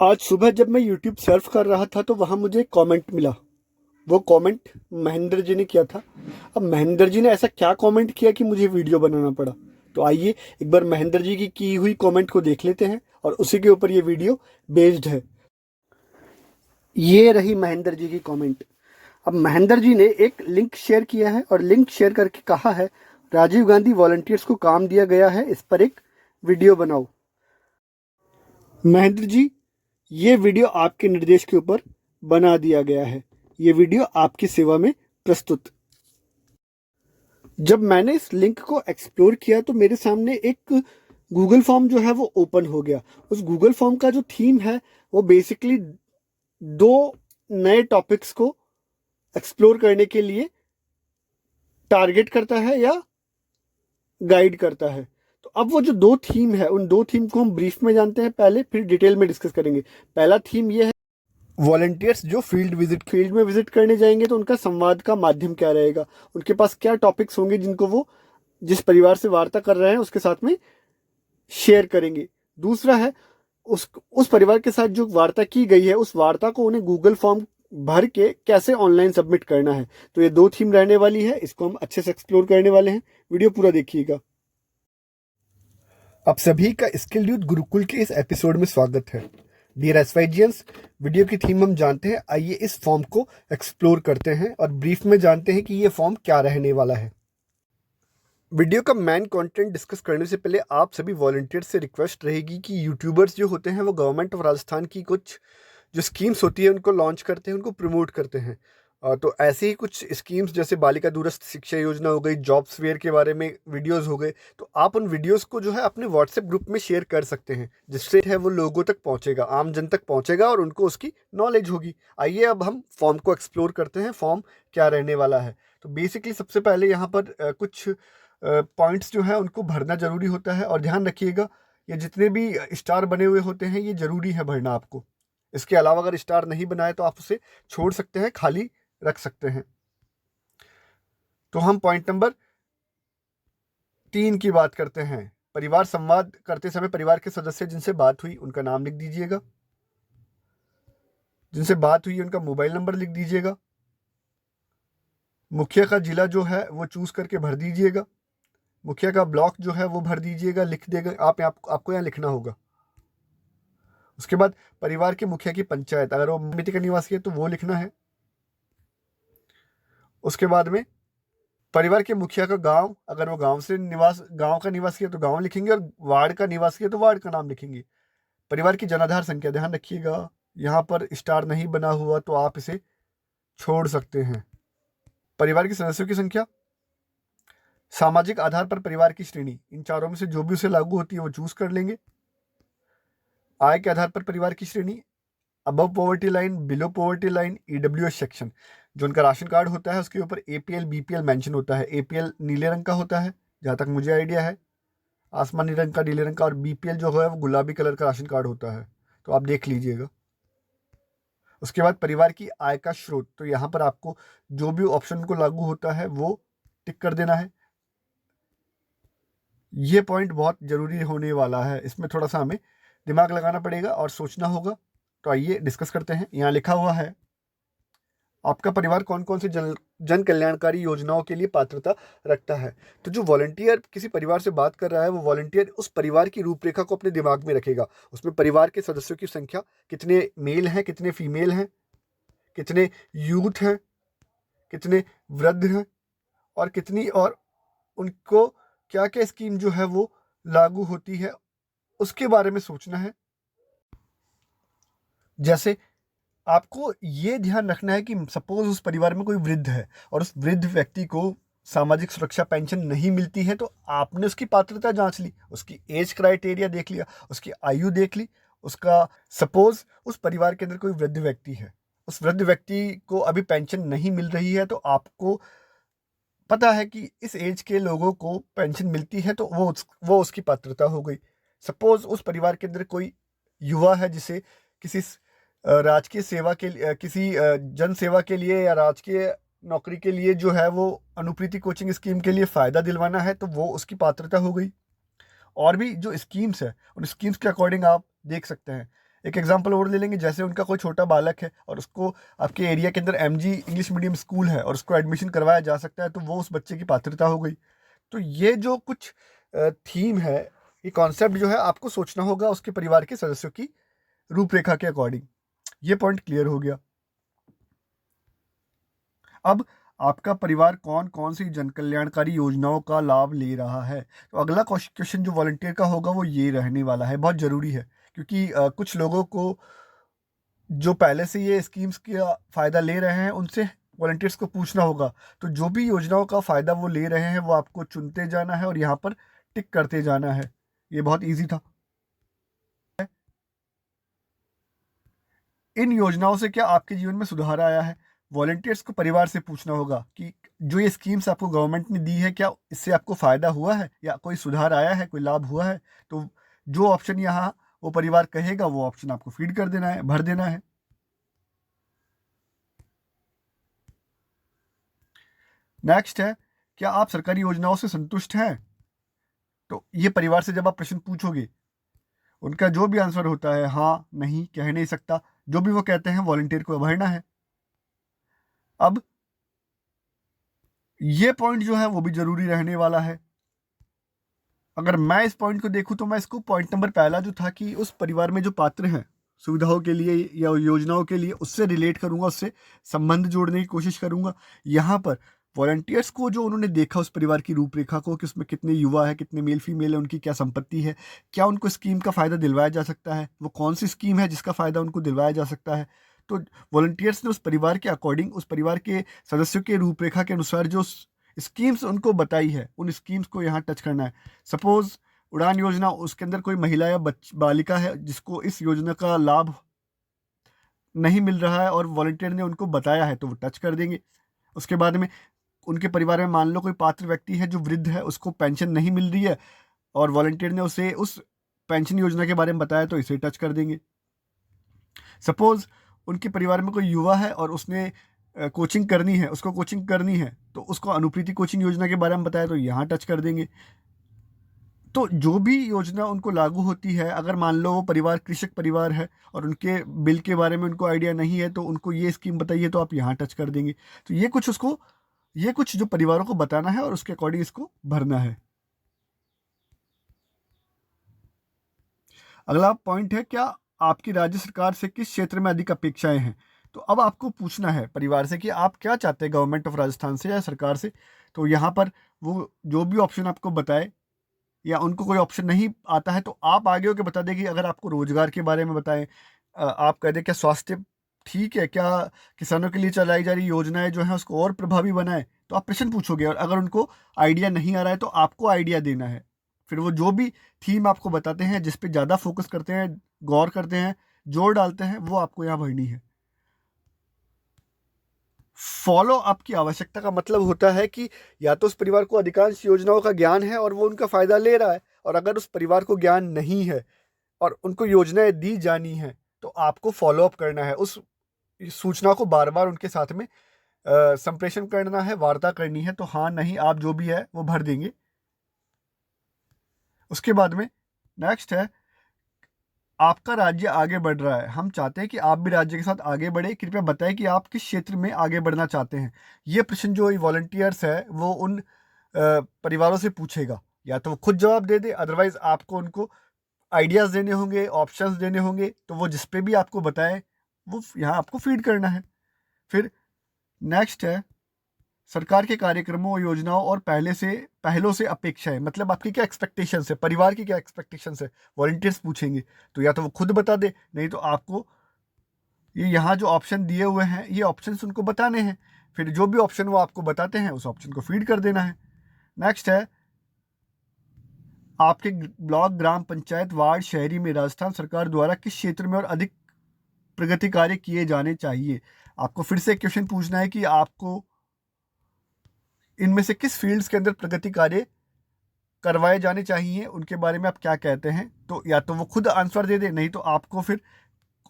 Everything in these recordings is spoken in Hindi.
आज सुबह जब मैं यूट्यूब सर्फ कर रहा था तो वहाँ मुझे एक कमेंट मिला। वो कमेंट महेंद्र जी ने किया था। अब महेंद्र जी ने ऐसा क्या कमेंट किया कि मुझे वीडियो बनाना पड़ा। तो आइए एक बार महेंद्र जी की हुई कमेंट को देख लेते हैं और उसी के ऊपर ये वीडियो बेस्ड है। ये रही महेंद्र जी की कमेंट। अब महेंद्र जी ने एक लिंक शेयर किया है और लिंक शेयर करके कहा है, राजीव गांधी वॉलंटियर्स को काम दिया गया है, इस पर एक वीडियो बनाओ। महेंद्र जी, ये वीडियो आपके निर्देश के ऊपर बना दिया गया है। ये वीडियो आपकी सेवा में प्रस्तुत। जब मैंने इस लिंक को एक्सप्लोर किया तो मेरे सामने एक गूगल फॉर्म जो है वो ओपन हो गया। उस गूगल फॉर्म का जो थीम है वो बेसिकली दो नए टॉपिक्स को एक्सप्लोर करने के लिए टारगेट करता है या गाइड करता है। तो अब वो जो दो थीम है उन दो थीम को हम ब्रीफ में जानते हैं पहले, फिर डिटेल में डिस्कस करेंगे। पहला थीम ये है, वॉलंटियर्स जो फील्ड में विजिट करने जाएंगे तो उनका संवाद का माध्यम क्या रहेगा, उनके पास क्या टॉपिक्स होंगे जिनको वो जिस परिवार से वार्ता कर रहे हैं उसके साथ में शेयर करेंगे। दूसरा है, उस परिवार के साथ जो वार्ता की गई है उस वार्ता को उन्हें गूगल फॉर्म भर के कैसे ऑनलाइन सबमिट करना है। तो ये दो थीम रहने वाली है, इसको हम अच्छे से एक्सप्लोर करने वाले हैं। वीडियो पूरा देखिएगा। आप सभी का स्किल यूथ गुरुकुल के इस एपिसोड में स्वागत है। डियर एसवाईजियंस, वीडियो की थीम हम जानते हैं। आइए इस फॉर्म को एक्सप्लोर करते हैं और ब्रीफ में जानते हैं कि ये फॉर्म क्या रहने वाला है। वीडियो का मेन कंटेंट डिस्कस करने से पहले आप सभी वॉलंटियर्स से रिक्वेस्ट रहेगी कि यूट्यूबर्स जो होते हैं वो गवर्नमेंट ऑफ राजस्थान की कुछ जो स्कीम्स होती है उनको लॉन्च करते हैं, उनको प्रमोट करते हैं। तो ऐसे ही कुछ स्कीम्स जैसे बालिका दूरस्थ शिक्षा योजना हो गई, जॉब्स फेयर के बारे में वीडियोस हो गए, तो आप उन वीडियोस को जो है अपने व्हाट्सएप ग्रुप में शेयर कर सकते हैं, जिससे है वो लोगों तक पहुंचेगा, आम जन तक पहुंचेगा और उनको उसकी नॉलेज होगी। आइए अब हम फॉर्म को एक्सप्लोर करते हैं, फॉर्म क्या रहने वाला है। तो बेसिकली सबसे पहले यहाँ पर कुछ पॉइंट्स जो है उनको भरना जरूरी होता है और ध्यान रखिएगा ये जितने भी स्टार बने हुए होते हैं ये जरूरी है भरना आपको। इसके अलावा अगर स्टार नहीं बनाए तो आप उसे छोड़ सकते हैं, खाली रख सकते हैं। तो हम पॉइंट नंबर 3 की बात करते हैं। परिवार संवाद करते समय परिवार के सदस्य जिनसे बात हुई उनका नाम लिख दीजिएगा, जिनसे बात हुई उनका मोबाइल नंबर लिख दीजिएगा, मुखिया का जिला जो है वो चूज करके भर दीजिएगा, मुखिया का ब्लॉक जो है वो भर दीजिएगा, लिख देगा आपको यहाँ लिखना होगा। उसके बाद परिवार के मुखिया की पंचायत, अगर वो समिति का निवासी है तो वो लिखना है। उसके बाद में परिवार के मुखिया का गांव, अगर वो गांव का निवासी है तो गांव लिखेंगे और वार्ड का निवासी है तो वार्ड का नाम लिखेंगे। परिवार की जनाधार संख्या, ध्यान रखिएगा यहाँ पर स्टार नहीं बना हुआ तो आप इसे छोड़ सकते हैं। परिवार के सदस्यों की संख्या, सामाजिक आधार पर परिवार की श्रेणी, इन चारों में से जो भी उसे लागू होती है वो चूज कर लेंगे। आय के आधार पर परिवार की श्रेणी, above poverty line, below poverty line, EWS section. जो उनका राशन कार्ड होता है उसके ऊपर एपीएल बीपीएल मेंशन होता है। एपीएल नीले रंग का होता है जहाँ तक मुझे आइडिया है, आसमानी रंग का, नीले रंग का, और बीपीएल जो है वो गुलाबी कलर का राशन कार्ड होता है, तो आप देख लीजिएगा। उसके बाद परिवार की आय का स्रोत, तो यहाँ पर आपको जो भी ऑप्शन को लागू होता है वो टिक कर देना है। ये पॉइंट बहुत जरूरी होने वाला है, इसमें थोड़ा सा हमें दिमाग लगाना पड़ेगा और सोचना होगा। तो आइए डिस्कस करते हैं। यहाँ लिखा हुआ है आपका परिवार कौन कौन सी जन कल्याणकारी योजनाओं के लिए पात्रता रखता है। तो जो वॉलंटियर किसी परिवार से बात कर रहा है वो वॉलंटियर उस परिवार की रूपरेखा को अपने दिमाग में रखेगा। उसमें परिवार के सदस्यों की संख्या, कितने मेल हैं, कितने फीमेल हैं, कितने यूथ हैं, कितने वृद्ध हैं, और कितनी, और उनको क्या क्या स्कीम जो है वो लागू होती है उसके बारे में सोचना है। जैसे आपको ये ध्यान रखना है कि सपोज उस परिवार में कोई वृद्ध है और उस वृद्ध व्यक्ति को सामाजिक सुरक्षा पेंशन नहीं मिलती है, तो आपने उसकी पात्रता जांच ली, उसकी एज क्राइटेरिया देख लिया, उसकी आयु देख ली, उसका, सपोज उस परिवार के अंदर कोई वृद्ध व्यक्ति है, उस वृद्ध व्यक्ति को अभी पेंशन नहीं मिल रही है, तो आपको पता है कि इस एज के लोगों को पेंशन मिलती है, तो वो उसकी पात्रता हो गई। सपोज उस परिवार के अंदर कोई युवा है जिसे किसी राजकीय सेवा के लिए, किसी जन सेवा के लिए या राजकीय नौकरी के लिए जो है वो अनुप्रीति कोचिंग स्कीम के लिए फ़ायदा दिलवाना है, तो वो उसकी पात्रता हो गई। और भी जो स्कीम्स है उन स्कीम्स के अकॉर्डिंग आप देख सकते हैं। एक एग्जांपल और ले लेंगे, जैसे उनका कोई छोटा बालक है और उसको आपके एरिया के अंदर एमजी इंग्लिश मीडियम स्कूल है और उसको एडमिशन करवाया जा सकता है, तो वो उस बच्चे की पात्रता हो गई। तो ये जो कुछ थीम है, ये कॉन्सेप्ट जो है, आपको सोचना होगा उसके परिवार के सदस्यों की रूपरेखा के अकॉर्डिंग। ये पॉइंट क्लियर हो गया। अब आपका परिवार कौन कौन सी जन कल्याणकारी योजनाओं का लाभ ले रहा है, तो अगला क्वेश्चन जो वॉलंटियर का होगा वो ये रहने वाला है, बहुत ज़रूरी है, क्योंकि कुछ लोगों को जो पहले से ये स्कीम्स का फ़ायदा ले रहे हैं उनसे वॉलंटियर्स को पूछना होगा। तो जो भी योजनाओं का फ़ायदा वो ले रहे हैं वो आपको चुनते जाना है और यहाँ पर टिक करते जाना है। ये बहुत ईजी था। इन योजनाओं से क्या आपके जीवन में सुधार आया है, वॉलंटियर्स को परिवार से पूछना होगा कि जो ये स्कीम्स आपको गवर्नमेंट ने दी है, क्या इससे आपको फ़ायदा हुआ है या कोई सुधार आया है, कोई लाभ हुआ है। तो जो ऑप्शन यहाँ वो परिवार कहेगा वो ऑप्शन आपको फीड कर देना है, भर देना है। नेक्स्ट है, क्या आप सरकारी योजनाओं से संतुष्ट हैं। तो ये परिवार से जब आप प्रश्न पूछोगे, उनका जो भी आंसर होता है हाँ नहीं कह नहीं सकता, जो भी वो कहते हैं वॉलंटियर को भरना है। अब ये पॉइंट जो है वो भी जरूरी रहने वाला है। अगर मैं इस पॉइंट को देखूं तो मैं इसको पॉइंट नंबर पहला जो था कि उस परिवार में जो पात्र हैं सुविधाओं के लिए या योजनाओं के लिए, उससे रिलेट करूंगा, उससे संबंध जोड़ने की कोशिश करूंगा। यहाँ पर वॉलंटियर्स को जो उन्होंने देखा उस परिवार की रूपरेखा को कि उसमें कितने युवा है, कितने मेल फीमेल है, उनकी क्या संपत्ति है, क्या उनको स्कीम का फ़ायदा दिलवाया जा सकता है, वो कौन सी स्कीम है जिसका फ़ायदा उनको दिलवाया जा सकता है। तो वॉलंटियर्स ने उस परिवार के अकॉर्डिंग, उस परिवार के सदस्यों के रूपरेखा के अनुसार जो स्कीम्स उनको बताई है, उन स्कीम्स को यहाँ टच करना है। सपोज उड़ान योजना, उसके अंदर कोई महिला या बालिका है जिसको इस योजना का लाभ नहीं मिल रहा है और वॉलंटियर ने उनको बताया है, तो वो टच कर देंगे। उसके बाद में उनके परिवार में मान लो कोई पात्र व्यक्ति है जो वृद्ध है, उसको पेंशन नहीं मिल रही है और वॉलंटियर ने उसे उस पेंशन योजना के बारे में बताया, तो इसे टच कर देंगे। सपोज उनके परिवार में कोई युवा है और उसने कोचिंग करनी है, उसको कोचिंग करनी है, तो उसको अनुप्रीति कोचिंग योजना के बारे में बताया, तो यहाँ टच कर देंगे। तो जो भी योजना उनको लागू होती है, अगर मान लो वो परिवार कृषक परिवार है और उनके बिल के बारे में उनको आइडिया नहीं है, तो उनको ये स्कीम बताइए, तो आप यहाँ टच कर देंगे। तो ये कुछ जो परिवारों को बताना है और उसके अकॉर्डिंग इसको भरना है। अगला पॉइंट है, क्या आपकी राज्य सरकार से किस क्षेत्र में अधिक अपेक्षाएं हैं। तो अब आपको पूछना है परिवार से कि आप क्या चाहते हैं गवर्नमेंट ऑफ राजस्थान से या सरकार से। तो यहाँ पर वो जो भी ऑप्शन आपको बताए, या उनको कोई ऑप्शन नहीं आता है तो आप आगे होकर बता दें कि अगर आपको रोजगार के बारे में बताएं, आप कह दें क्या स्वास्थ्य ठीक है, क्या किसानों के लिए चलाई जा रही योजनाएं जो है उसको और प्रभावी बनाए, तो आप प्रश्न पूछोगे। और अगर उनको आइडिया नहीं आ रहा है तो आपको आइडिया देना है। फिर वो जो भी थीम आपको बताते हैं, जिस पे ज़्यादा फोकस करते हैं, गौर करते हैं, जोर डालते हैं, वो आपको यहाँ भरनी है। फॉलो अप की आवश्यकता का मतलब होता है कि या तो उस परिवार को अधिकांश योजनाओं का ज्ञान है और वो उनका फायदा ले रहा है, और अगर उस परिवार को ज्ञान नहीं है और उनको योजनाएं दी जानी है, तो आपको फॉलो अप करना है, उस सूचना को बार बार उनके साथ में संप्रेषण करना है, वार्ता करनी है। तो हाँ नहीं आप जो भी है वो भर देंगे। उसके बाद में नेक्स्ट है, आपका राज्य आगे बढ़ रहा है, हम चाहते हैं कि आप भी राज्य के साथ आगे बढ़े, कृपया बताएं कि आप किस क्षेत्र में आगे बढ़ना चाहते हैं। ये प्रश्न जो वॉलंटियर्स है वो उन परिवारों से पूछेगा, या तो वो खुद जवाब दे दे, अदरवाइज आपको उनको आइडियाज़ देने होंगे, ऑप्शंस देने होंगे, तो वो जिस पे भी आपको बताए वो यहाँ आपको फीड करना है। फिर नेक्स्ट है, सरकार के कार्यक्रमों और योजनाओं और पहलों से अपेक्षाएं, मतलब आपकी क्या एक्सपेक्टेशंस है, परिवार की क्या एक्सपेक्टेशंस है, वॉलंटियर्स पूछेंगे। तो या तो वो खुद बता दे, नहीं तो आपको ये यहाँ जो ऑप्शन दिए हुए हैं ये ऑप्शंस उनको बताने हैं। फिर जो भी ऑप्शन वो आपको बताते हैं उस ऑप्शन को फीड कर देना है। नेक्स्ट है, आपके ब्लॉक, ग्राम पंचायत, वार्ड, शहरी में राजस्थान सरकार द्वारा किस क्षेत्र में और अधिक प्रगति कार्य किए जाने चाहिए। आपको फिर से क्वेश्चन पूछना है कि आपको इनमें से किस फील्ड्स के अंदर प्रगति कार्य करवाए जाने चाहिए, उनके बारे में आप क्या कहते हैं। तो या तो वो खुद आंसर दे दे, नहीं तो आपको फिर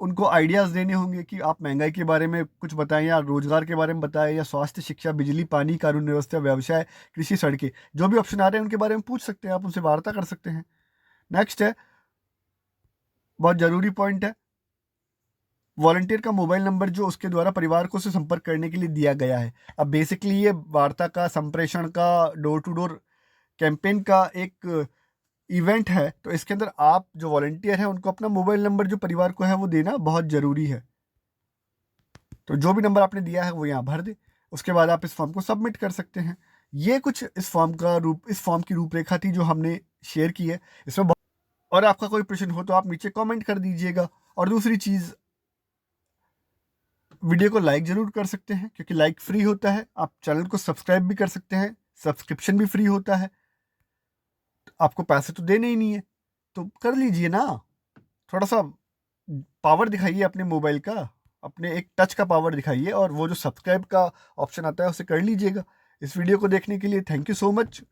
उनको आइडियाज़ देने होंगे कि आप महंगाई के बारे में कुछ बताएं, या रोजगार के बारे में बताएं, या स्वास्थ्य, शिक्षा, बिजली, पानी, कानून व्यवस्था, व्यवसाय, कृषि, सड़कें, जो भी ऑप्शन आ रहे हैं उनके बारे में पूछ सकते हैं, आप उनसे वार्ता कर सकते हैं। नेक्स्ट है, बहुत ज़रूरी पॉइंट है, वॉलंटियर का मोबाइल नंबर जो उसके द्वारा परिवार को से संपर्क करने के लिए दिया गया है। अब बेसिकली ये वार्ता का, संप्रेषण का, डोर टू डोर कैंपेन का एक इवेंट है, तो इसके अंदर आप जो वॉलंटियर हैं उनको अपना मोबाइल नंबर जो परिवार को है वो देना बहुत ज़रूरी है। तो जो भी नंबर आपने दिया है वो यहाँ भर दे, उसके बाद आप इस फॉर्म को सबमिट कर सकते हैं। ये कुछ इस फॉर्म की रूपरेखा थी जो हमने शेयर की है। इसमें और आपका कोई प्रश्न हो तो आप नीचे कमेंट कर दीजिएगा। और दूसरी चीज़, वीडियो को लाइक ज़रूर कर सकते हैं क्योंकि लाइक फ्री होता है। आप चैनल को सब्सक्राइब भी कर सकते हैं, सब्सक्रिप्शन भी फ्री होता है। तो आपको पैसे तो देने ही नहीं है, तो कर लीजिए ना। थोड़ा सा पावर दिखाइए अपने मोबाइल का, अपने एक टच का पावर दिखाइए, और वो जो सब्सक्राइब का ऑप्शन आता है उसे कर लीजिएगा। इस वीडियो को देखने के लिए थैंक यू सो मच।